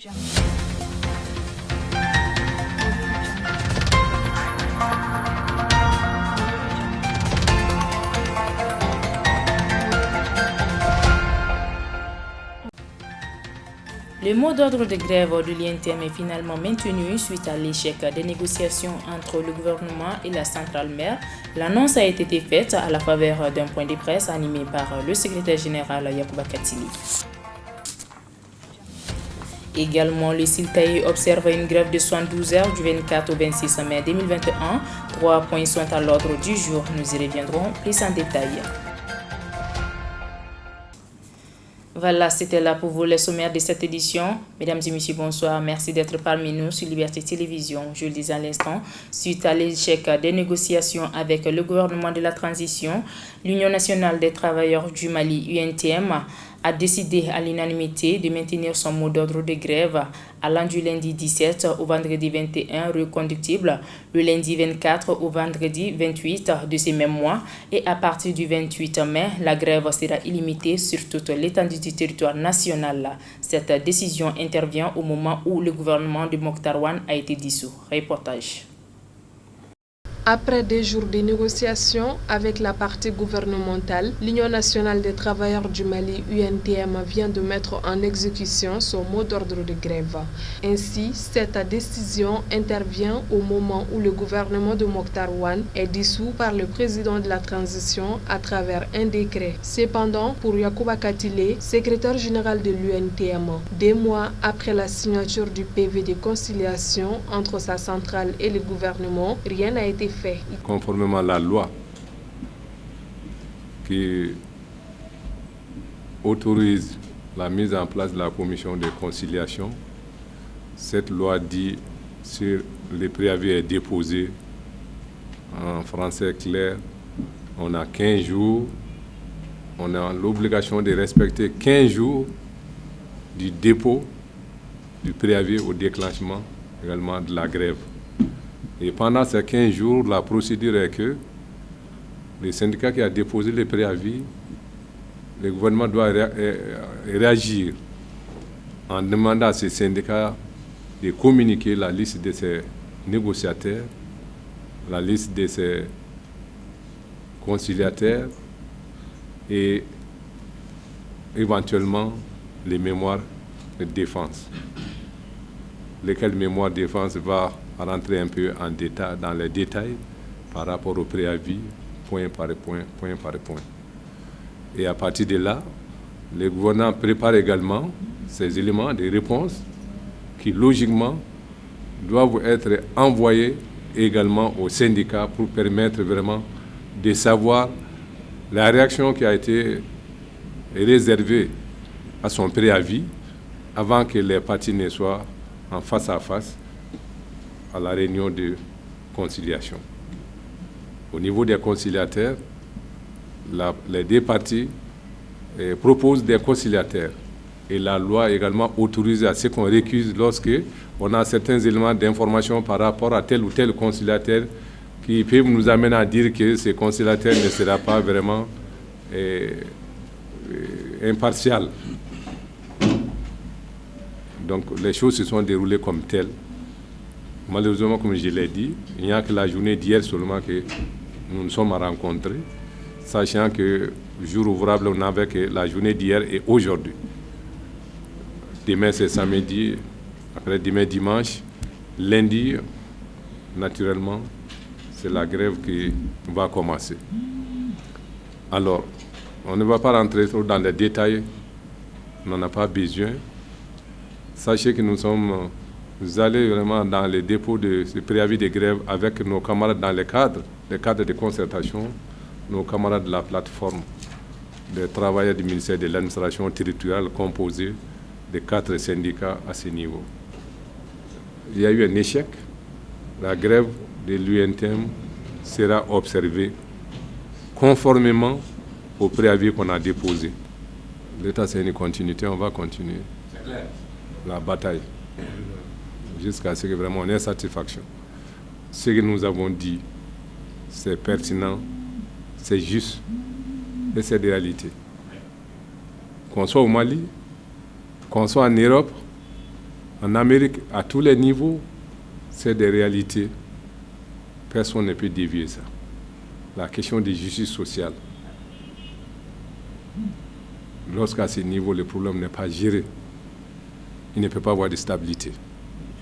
Le mot d'ordre de grève de l'INTM est finalement maintenu suite à l'échec des négociations entre le gouvernement et la centrale mère. L'annonce a été faite à la faveur d'un point de presse animé par le secrétaire général Yacouba Katili. Également, le Siltaï observe une grève de 72 heures du 24 au 26 mai 2021. 3 points sont à l'ordre du jour. Nous y reviendrons plus en détail. Voilà, c'était là pour vous le sommaire de cette édition. Mesdames et messieurs, bonsoir. Merci d'être parmi nous sur Liberté Télévision. Je le disais à l'instant, suite à l'échec des négociations avec le gouvernement de la transition, l'Union nationale des travailleurs du Mali, UNTM, a décidé à l'unanimité de maintenir son mot d'ordre de grève allant du lundi 17 au vendredi 21 reconductible, le lundi 24 au vendredi 28 de ces mêmes mois et à partir du 28 mai, la grève sera illimitée sur toute l'étendue du territoire national. Cette décision intervient au moment où le gouvernement de Mokhtar Ouane a été dissous. Reportage. Après des jours de négociations avec la partie gouvernementale, l'Union nationale des travailleurs du Mali, UNTM, vient de mettre en exécution son mot d'ordre de grève. Ainsi, cette décision intervient au moment où le gouvernement de Mokhtar Ouane est dissous par le président de la transition à travers un décret. Cependant, pour Yacouba Katile, secrétaire général de l'UNTM, des mois après la signature du PV de conciliation entre sa centrale et le gouvernement, rien n'a été fait. Conformément à la loi qui autorise la mise en place de la commission de conciliation, cette loi dit si le préavis est déposé en français clair, on a 15 jours, on a l'obligation de respecter 15 jours du dépôt du préavis au déclenchement également de la grève. Et pendant ces 15 jours, la procédure est que le syndicat qui a déposé le préavis, le gouvernement doit réagir en demandant à ces syndicats de communiquer la liste de ses négociateurs, la liste de ses conciliateurs et éventuellement les mémoires de défense. Lesquelles mémoires de défense va rentrer un peu en détail, dans les détails par rapport au préavis, point par point, point par point. Et à partir de là, le gouvernement prépare également ces éléments de réponse qui, logiquement, doivent être envoyés également aux syndicats pour permettre vraiment de savoir la réaction qui a été réservée à son préavis avant que les parties ne soient en face à face à la réunion de conciliation. Au niveau des conciliateurs, les deux parties proposent des conciliateurs. Et la loi également autorise à ce qu'on récuse lorsque on a certains éléments d'information par rapport à tel ou tel conciliateur qui peuvent nous amener à dire que ce conciliateur ne sera pas vraiment impartial. Donc les choses se sont déroulées comme telles. Malheureusement, comme je l'ai dit, il n'y a que la journée d'hier seulement que nous nous sommes rencontrés, sachant que jour ouvrable, on n'avait que la journée d'hier et aujourd'hui. Demain, c'est samedi, après demain, dimanche. Lundi, naturellement, c'est la grève qui va commencer. Alors, on ne va pas rentrer trop dans les détails, on n'en a pas besoin. Sachez que nous allons vraiment dans les dépôts de ce préavis de grève avec nos camarades dans les cadres de concertation, nos camarades de la plateforme des travailleurs du ministère de l'administration territoriale composée de 4 syndicats à ce niveau. Il y a eu un échec. La grève de l'UNTM sera observée conformément au préavis qu'on a déposé. L'État, c'est une continuité, on va continuer la bataille jusqu'à ce que vraiment on ait satisfaction. Ce que nous avons dit, c'est pertinent, c'est juste et c'est des réalités. Qu'on soit au Mali, qu'on soit en Europe, En Amérique, à tous les niveaux, c'est des réalités. Personne ne peut dévier ça. La question de justice sociale. Lorsqu'à ce niveau, le problème n'est pas géré, il ne peut pas avoir de stabilité.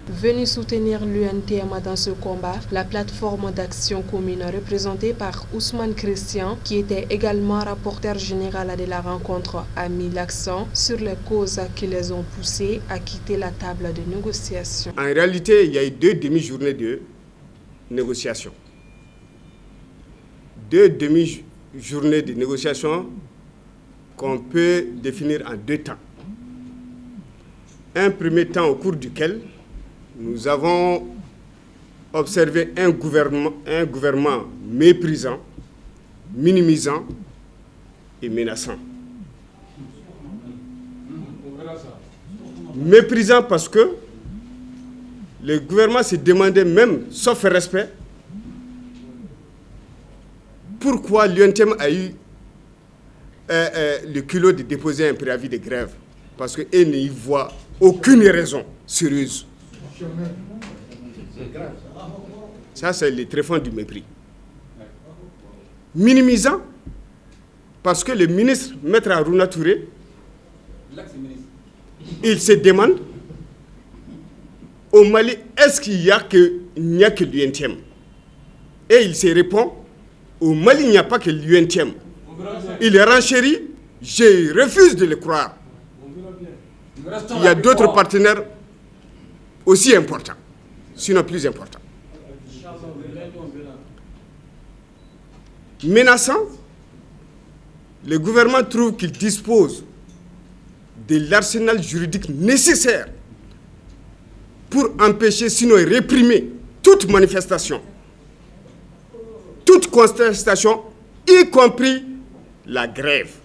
Venu soutenir l'UNTM dans ce combat, la plateforme d'action commune représentée par Ousmane Christian, qui était également rapporteur général de la rencontre, a mis l'accent sur les causes qui les ont poussés à quitter la table de négociation. En réalité, il y a eu 2 demi-journées de négociation. 2 demi-journées de négociation qu'on peut définir en 2 temps. Un premier temps au cours duquel nous avons observé un gouvernement méprisant, minimisant et menaçant. Méprisant parce que le gouvernement se demandait même, sauf respect, pourquoi l'UNTM a eu le culot de déposer un préavis de grève. Parce qu'elle n'y voit aucune raison sérieuse. Ça, c'est le tréfonds du mépris. Minimisant, parce que le ministre, Maître Aruna Touré, il se demande au Mali, est-ce qu'il n'y a que l'UNTM? Et il se répond, au Mali, il n'y a pas que l'UNTM. Il renchérit, je refuse de le croire. Il y a d'autres partenaires aussi importants, sinon plus importants. Menaçant, le gouvernement trouve qu'il dispose de l'arsenal juridique nécessaire pour empêcher, sinon réprimer, toute manifestation, toute contestation, y compris la grève.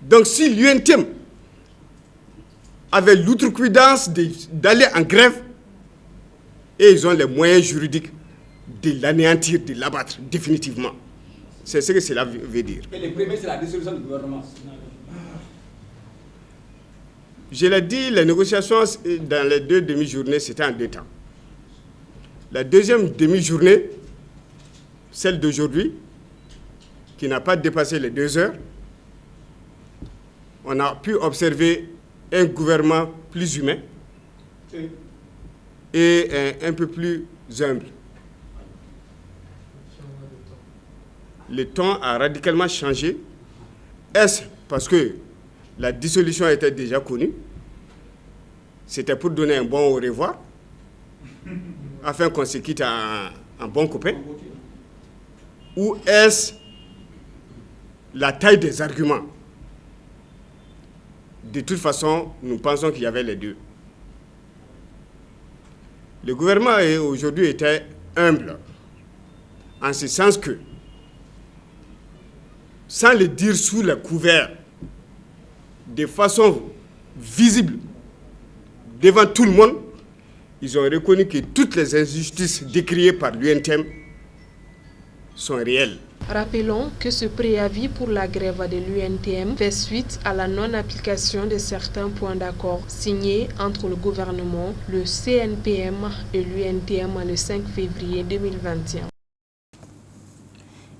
Donc si l'UNTM avait l'outrecuidance d'aller en grève, et ils ont les moyens juridiques de l'anéantir, de l'abattre définitivement. C'est ce que cela veut dire. Et le premier, c'est la dissolution du gouvernement. Je l'ai dit, les négociations dans les 2 demi-journées, c'était en 2 temps. La deuxième demi-journée, celle d'aujourd'hui, qui n'a pas dépassé les 2 heures, on a pu observer un gouvernement plus humain et un peu plus humble. Le ton a radicalement changé. Est-ce parce que la dissolution était déjà connue? C'était pour donner un bon au revoir, afin qu'on se quitte en bon copain? Ou est-ce la taille des arguments? De toute façon, nous pensons qu'il y avait les deux. Le gouvernement aujourd'hui était humble, en ce sens que, sans le dire sous le couvert, de façon visible, devant tout le monde, ils ont reconnu que toutes les injustices décriées par l'UNTM sont réelles. Rappelons que ce préavis pour la grève de l'UNTM fait suite à la non-application de certains points d'accord signés entre le gouvernement, le CNPM et l'UNTM le 5 février 2021.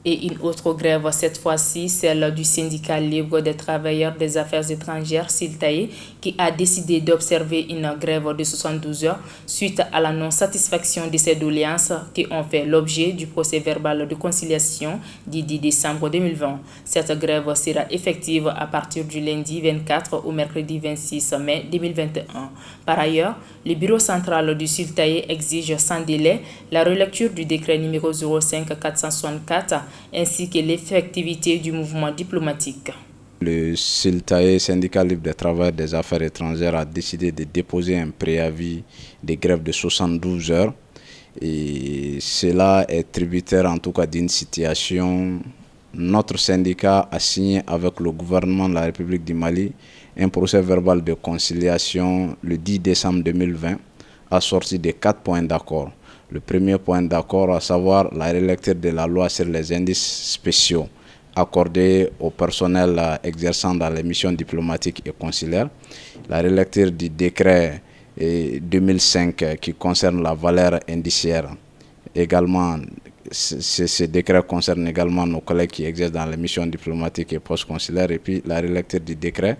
Et une autre grève, cette fois-ci, celle du syndicat libre des travailleurs des affaires étrangères, SILTAE, qui a décidé d'observer une grève de 72 heures suite à la non-satisfaction de ces doléances qui ont fait l'objet du procès verbal de conciliation du 10 décembre 2020. Cette grève sera effective à partir du lundi 24 au mercredi 26 mai 2021. Par ailleurs, le bureau central du SILTAE exige sans délai la relecture du décret numéro 05-464 ainsi que l'effectivité du mouvement diplomatique. Le SILTAE, syndicat libre des travailleurs des affaires étrangères, a décidé de déposer un préavis de grève de 72 heures. Et cela est tributaire en tout cas d'une situation. Notre syndicat a signé avec le gouvernement de la République du Mali un procès verbal de conciliation le 10 décembre 2020, assorti de 4 points d'accord. Le premier point d'accord, à savoir la relecture de la loi sur les indices spéciaux, accordée au personnel exerçant dans les missions diplomatiques et consulaires. La relecture du décret 2005 qui concerne la valeur indiciaire. Également, ce décret concerne également nos collègues qui exercent dans les missions diplomatiques et post-consulaires. Et puis la relecture du décret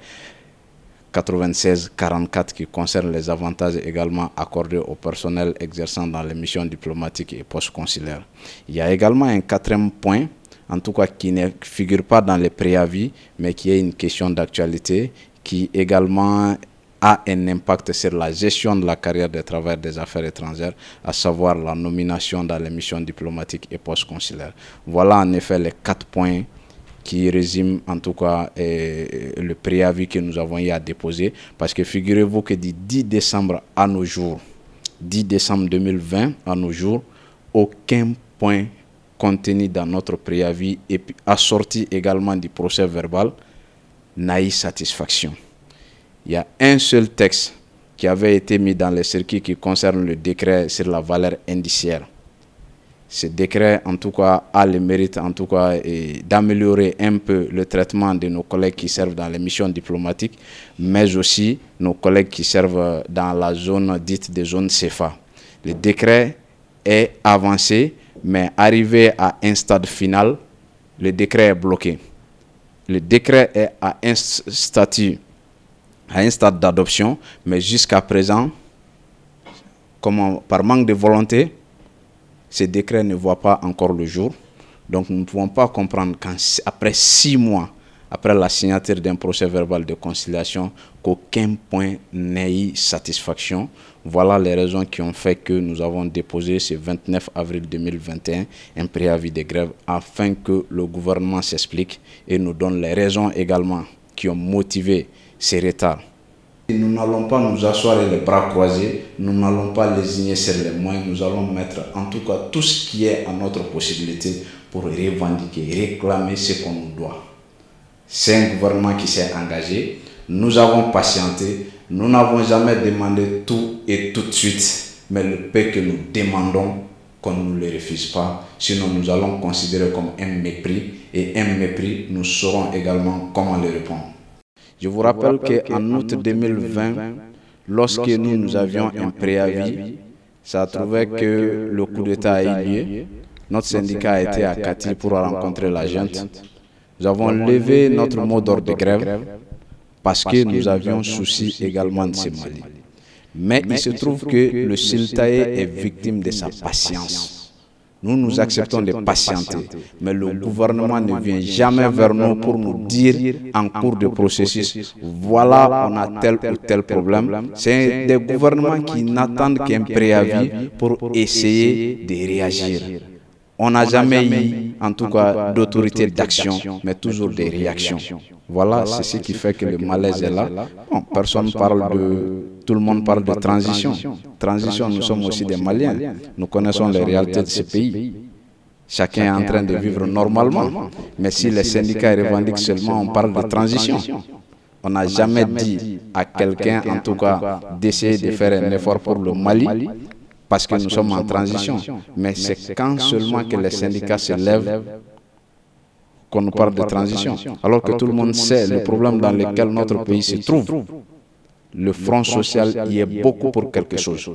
96-44 qui concerne les avantages également accordés au personnel exerçant dans les missions diplomatiques et post-consulaires. Il y a également un quatrième point, en tout cas qui ne figure pas dans les préavis, mais qui est une question d'actualité, qui également a un impact sur la gestion de la carrière des travailleurs des affaires étrangères, à savoir la nomination dans les missions diplomatiques et post-consulaires. Voilà en effet les 4 points qui résument en tout cas le préavis que nous avons eu à déposer. Parce que figurez-vous que du 10 décembre à nos jours, 10 décembre 2020 à nos jours, aucun point contenu dans notre préavis et puis assorti également du procès verbal n'a eu satisfaction. Il y a un seul texte qui avait été mis dans les circuits qui concerne le décret sur la valeur indiciaire. Ce décret, en tout cas, a le mérite, en tout cas, d'améliorer un peu le traitement de nos collègues qui servent dans les missions diplomatiques, mais aussi nos collègues qui servent dans la zone dite des zones CFA. Le décret est avancé, mais arrivé à un stade final, le décret est bloqué. Le décret est à un stade d'adoption, mais jusqu'à présent, par manque de volonté, ce décret ne voit pas encore le jour. Donc nous ne pouvons pas comprendre qu'après 6 mois, après la signature d'un procès verbal de conciliation, qu'aucun point n'ait eu satisfaction. Voilà les raisons qui ont fait que nous avons déposé ce 29 avril 2021 un préavis de grève afin que le gouvernement s'explique et nous donne les raisons également qui ont motivé ces retards. Nous n'allons pas nous asseoir et les bras croisés, nous n'allons pas lésigner sur les moyens, nous allons mettre en tout cas tout ce qui est à notre possibilité pour revendiquer, réclamer ce qu'on nous doit. C'est un gouvernement qui s'est engagé, nous avons patienté, nous n'avons jamais demandé tout et tout de suite, mais le peu que nous demandons, qu'on ne nous le refuse pas, sinon nous allons considérer comme un mépris, et un mépris, nous saurons également comment le répondre. Je vous rappelle qu'en août 2020, lorsque nous avions un préavis, ça a trouvé que le coup d'État a eu lieu. Notre syndicat a été à Kati pour rencontrer la junte. Nous avons levé notre mot d'ordre de grève parce que nous avions souci également de ce Mali. Mais il se trouve que le Siltaé est victime de sa patience. Nous acceptons de patienter, mais le gouvernement ne vient jamais vers nous pour nous dire en cours de processus, voilà, on a tel ou tel problème. C'est des gouvernements qui n'attendent qu'un préavis pour essayer de réagir. On n'a jamais eu, en tout cas, d'autorité d'action, mais toujours des réactions. Voilà, c'est ce qui fait que le malaise est là. Bon, personne parle tout le monde parle de transition. Transition, nous sommes aussi des Maliens. Nous connaissons les réalités de ce pays. Chacun est en train de vivre normalement. Mais si les syndicats revendiquent seulement, on parle de transition. On n'a jamais dit à quelqu'un, en tout cas, d'essayer de faire un effort pour le Mali, parce que nous sommes en transition. Mais c'est quand seulement que les syndicats se lèvent qu'on nous parle de transition. Alors que tout le monde sait le problème dans lequel notre pays se trouve. Le front social y est beaucoup pour quelque chose.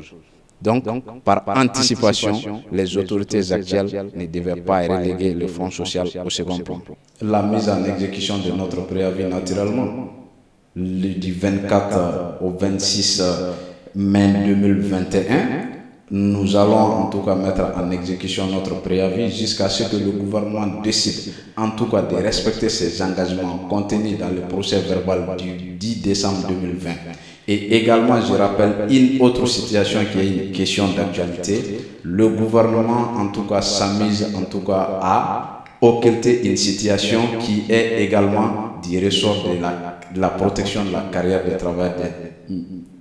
Donc, par anticipation, les autorités actuelles ne devaient pas reléguer le front social au second plan. La mise en exécution de notre préavis, naturellement, du 24 au 26 mai 2021, nous allons en tout cas mettre en exécution notre préavis jusqu'à ce que le gouvernement décide en tout cas de respecter ses engagements contenus dans le procès verbal du 10 décembre 2020. Et également, je rappelle une autre situation qui est une question d'actualité. Le gouvernement en tout cas s'amuse en tout cas à occulter une situation qui est également du ressort de la protection de la carrière des travailleurs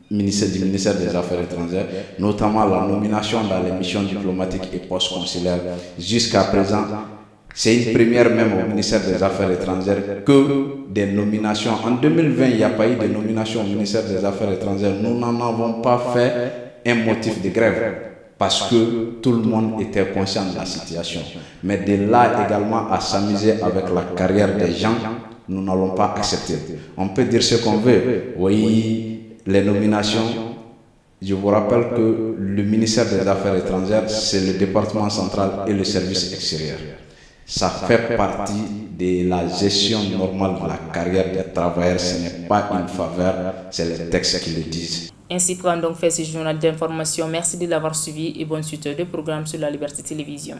du ministère des Affaires étrangères, notamment la nomination dans les missions diplomatiques et post-consulaires. Jusqu'à présent, c'est une première même au ministère des Affaires étrangères que des nominations. En 2020, il n'y a pas eu de nomination au ministère des Affaires étrangères. Nous n'en avons pas fait un motif de grève. parce que tout le monde était conscient de la situation. Mais de là également à s'amuser avec la carrière des gens, nous n'allons pas accepter. On peut dire ce qu'on veut. Oui, les nominations, je vous rappelle que le ministère des Affaires étrangères, c'est le département central et le service extérieur. Ça fait partie de la gestion normale de la carrière des travailleurs. Ce n'est pas une faveur, c'est les textes qui le disent. Ainsi prend donc fait ce journal d'information. Merci de l'avoir suivi et bonne suite de programmes sur la Liberté Télévision.